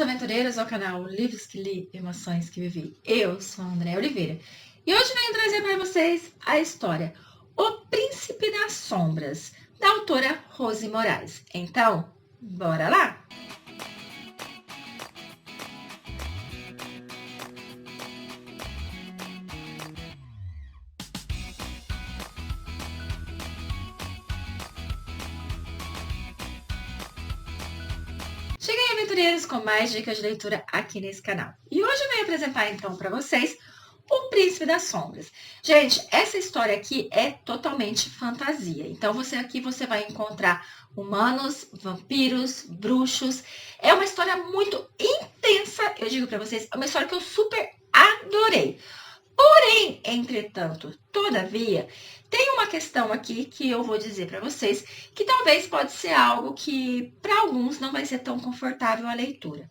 aventureiros ao canal Livros que Li, Emoções que Vivi. Eu sou a Andréa Oliveira e hoje venho trazer para vocês a história O Príncipe das Sombras, da autora Rose Moraes. Então, bora lá? Cheguei, aventureiros, com mais dicas de leitura aqui nesse canal. E hoje eu venho apresentar então para vocês O Príncipe das Sombras. Gente, essa história aqui é totalmente fantasia. Então você vai encontrar humanos, vampiros, bruxos. É uma história muito intensa, eu digo para vocês, é uma história que eu super adorei. Porém, entretanto, todavia, tem uma questão aqui que eu vou dizer para vocês que talvez pode ser algo que para alguns não vai ser tão confortável a leitura.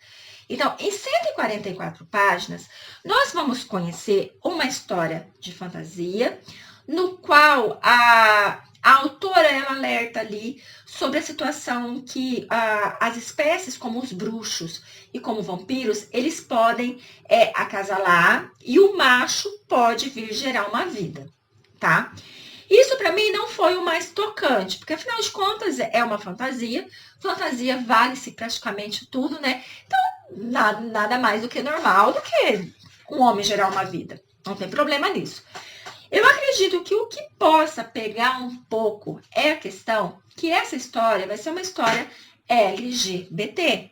Então, em 144 páginas, nós vamos conhecer uma história de fantasia, no qual a autora ela alerta ali sobre a situação que as espécies como os bruxos e como vampiros, eles podem acasalar e o macho pode vir gerar uma vida, tá? Isso para mim não foi o mais tocante, porque afinal de contas é uma fantasia vale-se praticamente tudo, né? Então, nada mais do que normal do que um homem gerar uma vida, não tem problema nisso. Eu acredito que o que possa pegar um pouco é a questão que essa história vai ser uma história LGBT.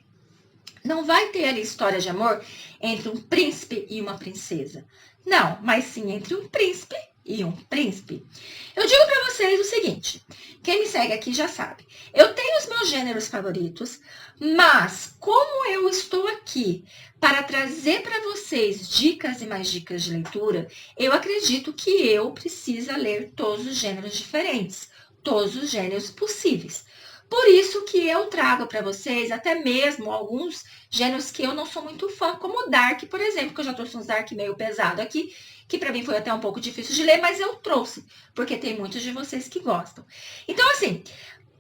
Não vai ter ali história de amor entre um príncipe e uma princesa. Não, mas sim entre um príncipe e um príncipe. Eu digo para vocês o seguinte, quem me segue aqui já sabe. Eu tenho os meus gêneros favoritos, mas como eu estou aqui para trazer para vocês dicas e mais dicas de leitura, eu acredito que eu preciso ler todos os gêneros diferentes, todos os gêneros possíveis. Por isso que eu trago para vocês até mesmo alguns gêneros que eu não sou muito fã, como Dark, por exemplo, que eu já trouxe uns Dark meio pesado aqui, que para mim foi até um pouco difícil de ler, mas eu trouxe, porque tem muitos de vocês que gostam. Então, assim,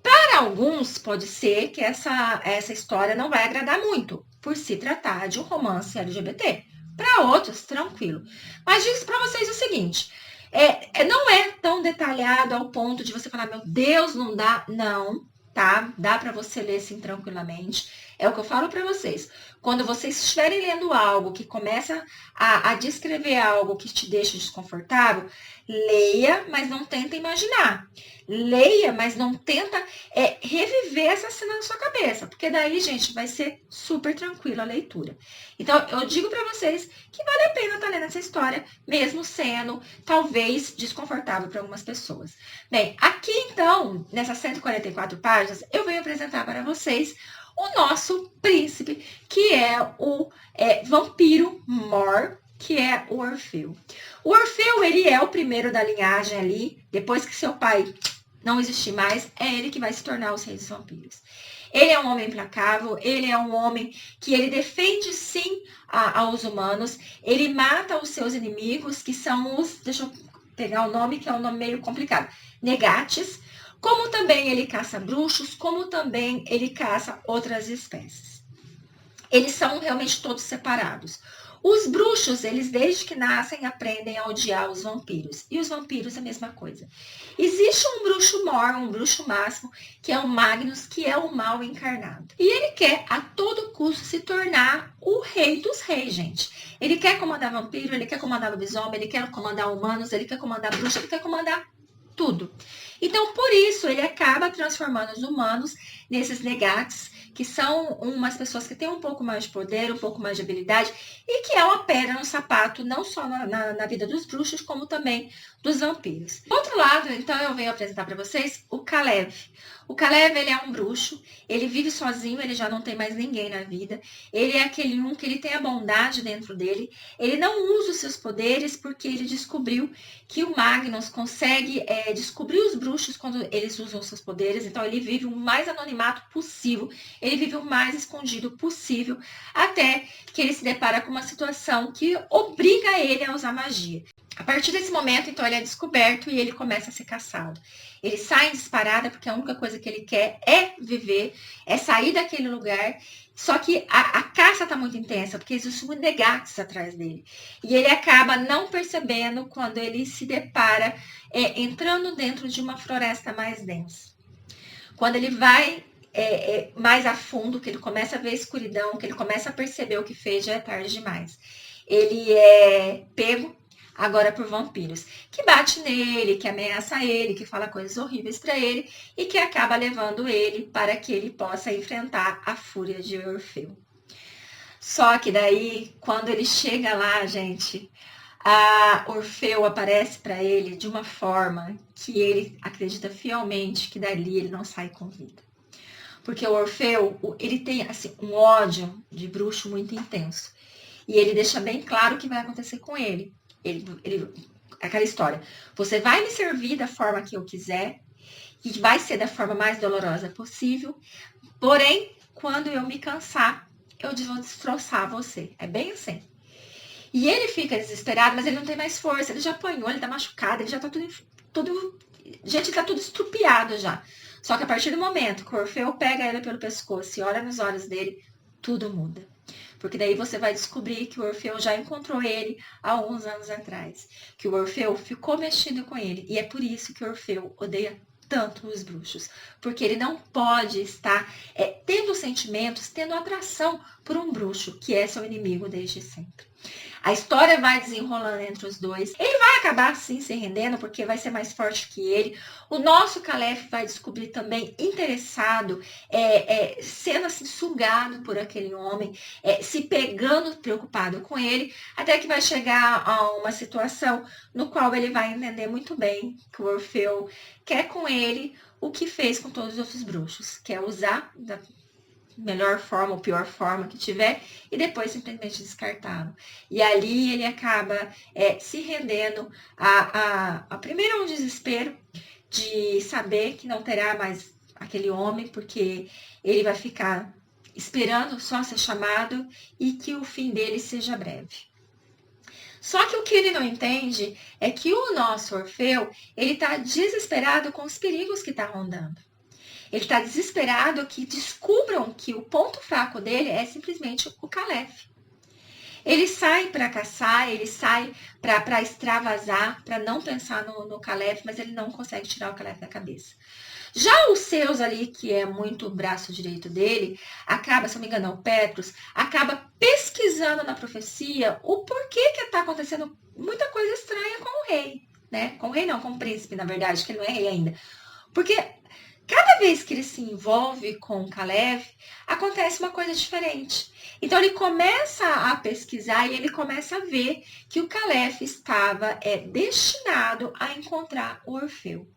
para alguns pode ser que essa história não vai agradar muito, por se tratar de um romance LGBT. Para outros, tranquilo. Mas digo para vocês o seguinte, não é tão detalhado ao ponto de você falar, meu Deus, não dá, não. Tá? Dá para você ler sim tranquilamente. É o que eu falo para vocês. Quando vocês estiverem lendo algo que começa a descrever algo que te deixa desconfortável, leia, mas não tenta imaginar. Leia, mas não tenta reviver essa cena na sua cabeça, porque daí, gente, vai ser super tranquila a leitura. Então, eu digo para vocês que vale a pena estar lendo essa história, mesmo sendo, talvez, desconfortável para algumas pessoas. Bem, aqui, então, nessas 144 páginas, eu venho apresentar para vocês o nosso príncipe, que é o vampiro Mor, que é o Orfeu. O Orfeu, ele é o primeiro da linhagem ali, depois que seu pai não existir mais, é ele que vai se tornar os reis dos vampiros. Ele é um homem implacável, ele é um homem que ele defende sim aos humanos, ele mata os seus inimigos, que são os, deixa eu pegar o nome, que é um nome meio complicado, Negates, como também ele caça bruxos, como também ele caça outras espécies. Eles são realmente todos separados. Os bruxos, eles desde que nascem aprendem a odiar os vampiros. E os vampiros a mesma coisa. Existe um bruxo mor, um bruxo máximo, que é o Magnus, que é o mal encarnado. E ele quer a todo custo se tornar o rei dos reis, gente. Ele quer comandar vampiro, ele quer comandar lobisomem, ele quer comandar humanos, ele quer comandar bruxa, ele quer comandar tudo. Então, por isso, ele acaba transformando os humanos nesses negates, que são umas pessoas que têm um pouco mais de poder, um pouco mais de habilidade, e que é uma pedra no sapato, não só na vida dos bruxos, como também dos vampiros. Do outro lado, então, eu venho apresentar para vocês o Kalev. O Kalev, ele é um bruxo, ele vive sozinho, ele já não tem mais ninguém na vida. Ele é aquele que ele tem a bondade dentro dele. Ele não usa os seus poderes porque ele descobriu que o Magnus consegue descobrir os bruxos quando eles usam os seus poderes. Então, ele vive o mais anonimato possível, ele vive o mais escondido possível, até que ele se depara com uma situação que obriga ele a usar magia. A partir desse momento, então, ele é descoberto e ele começa a ser caçado. Ele sai em disparada porque a única coisa que ele quer é viver, é sair daquele lugar. Só que a caça está muito intensa, porque existe um negatis atrás dele. E ele acaba não percebendo quando ele se depara entrando dentro de uma floresta mais densa. Quando ele vai mais a fundo, que ele começa a ver a escuridão, que ele começa a perceber o que fez, já é tarde demais. Ele é pego agora por vampiros, que bate nele, que ameaça ele, que fala coisas horríveis para ele e que acaba levando ele para que ele possa enfrentar a fúria de Orfeu. Só que daí, quando ele chega lá, gente, a Orfeu aparece para ele de uma forma que ele acredita fielmente que dali ele não sai com vida. Porque o Orfeu, ele tem assim, um ódio de bruxo muito intenso. E ele deixa bem claro o que vai acontecer com ele. Aquela história. Você vai me servir da forma que eu quiser, e vai ser da forma mais dolorosa possível. Porém, quando eu me cansar, eu vou destroçar você. É bem assim. E ele fica desesperado, mas ele não tem mais força. Ele já apanhou, ele tá machucado, ele já tá tudo gente, tá tudo estrupiado já. Só que a partir do momento que o Orfeu pega ele pelo pescoço e olha nos olhos dele, tudo muda. Porque daí você vai descobrir que o Orfeu já encontrou ele há uns anos atrás. Que o Orfeu ficou mexendo com ele. E é por isso que o Orfeu odeia tanto os bruxos. Porque ele não pode estar tendo sentimentos, tendo atração por um bruxo, que é seu inimigo desde sempre. A história vai desenrolando entre os dois. Ele vai acabar, sim, se rendendo, porque vai ser mais forte que ele. O nosso Calef vai descobrir também interessado, sendo assim, sugado por aquele homem, se pegando, preocupado com ele, até que vai chegar a uma situação no qual ele vai entender muito bem que o Orfeu quer com ele o que fez com todos os outros bruxos, que é usar da melhor forma ou pior forma que tiver, e depois simplesmente descartá-lo. E ali ele acaba se rendendo a primeiro um desespero de saber que não terá mais aquele homem, porque ele vai ficar esperando só ser chamado e que o fim dele seja breve. Só que o que ele não entende é que o nosso Orfeu, ele está desesperado com os perigos que está rondando. Ele está desesperado que descubram que o ponto fraco dele é simplesmente o Calef. Ele sai para caçar, ele sai para extravasar, para não pensar no Calef, mas ele não consegue tirar o Calef da cabeça. Já os seus ali, que é muito o braço direito dele, acaba, se não me engano, o Petrus, acaba pesquisando na profecia o porquê que está acontecendo muita coisa estranha com o rei, né? Com o rei não, com o príncipe, na verdade, que ele não é rei ainda. Porque cada vez que ele se envolve com o Calef, acontece uma coisa diferente. Então ele começa a pesquisar e ele começa a ver que o Calef estava destinado a encontrar o Orfeu.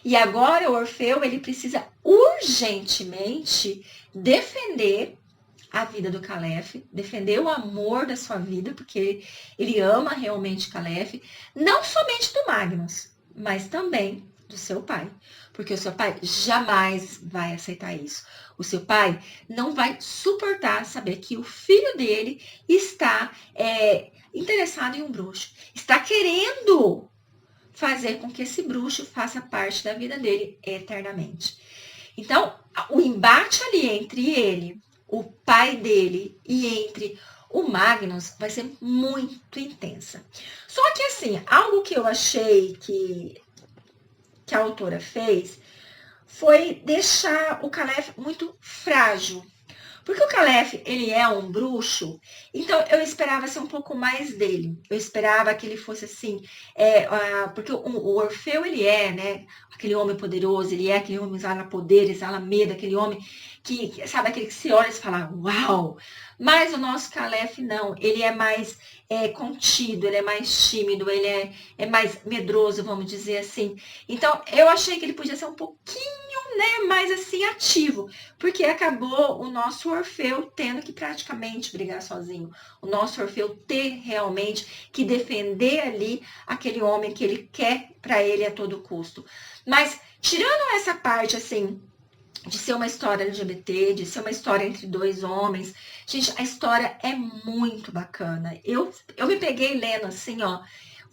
E agora o Orfeu, ele precisa urgentemente defender a vida do Calef, defender o amor da sua vida, porque ele ama realmente Calef, não somente do Magnus, mas também do seu pai. Porque o seu pai jamais vai aceitar isso. O seu pai não vai suportar saber que o filho dele está interessado em um bruxo. Está querendo fazer com que esse bruxo faça parte da vida dele eternamente. Então, o embate ali entre ele, o pai dele e entre o Magnus vai ser muito intensa. Só que assim, algo que eu achei que a autora fez foi deixar o Calef muito frágil. Porque o Calef, ele é um bruxo, então eu esperava ser um pouco mais dele. Eu esperava que ele fosse assim, porque o Orfeu, ele é, né, aquele homem poderoso, ele é aquele homem que exala poder, exala medo, aquele homem que, sabe, aquele que se olha e fala, uau! Mas o nosso Calef não, ele é mais contido, ele é mais tímido, ele é mais medroso, vamos dizer assim. Então, eu achei que ele podia ser um pouquinho, né, mais assim, ativo, porque acabou o nosso Orfeu tendo que praticamente brigar sozinho. O nosso Orfeu ter realmente que defender ali aquele homem que ele quer para ele a todo custo. Mas, tirando essa parte, assim, de ser uma história LGBT, de ser uma história entre dois homens. Gente, a história é muito bacana. Eu me peguei lendo assim, ó.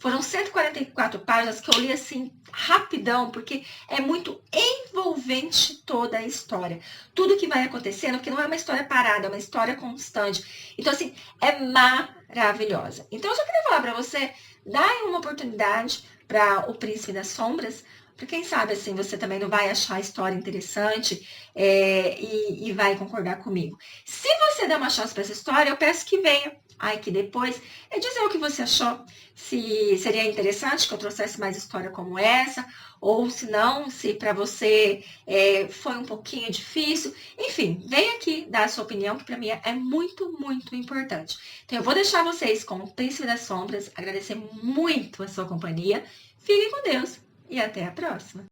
Foram 144 páginas que eu li assim rapidão, porque é muito envolvente toda a história. Tudo que vai acontecendo, porque não é uma história parada, é uma história constante. Então, assim, é maravilhosa. Então, eu só queria falar para você, dá uma oportunidade para O Príncipe das Sombras, para quem sabe, assim, você também não vai achar a história interessante e vai concordar comigo. Se você der uma chance para essa história, eu peço que venha aqui depois e dizer o que você achou. Se seria interessante que eu trouxesse mais história como essa, ou se não, se para você foi um pouquinho difícil. Enfim, vem aqui dar a sua opinião, que para mim é muito, muito importante. Então, eu vou deixar vocês com o Príncipe das Sombras, agradecer muito a sua companhia. Fiquem com Deus e até a próxima.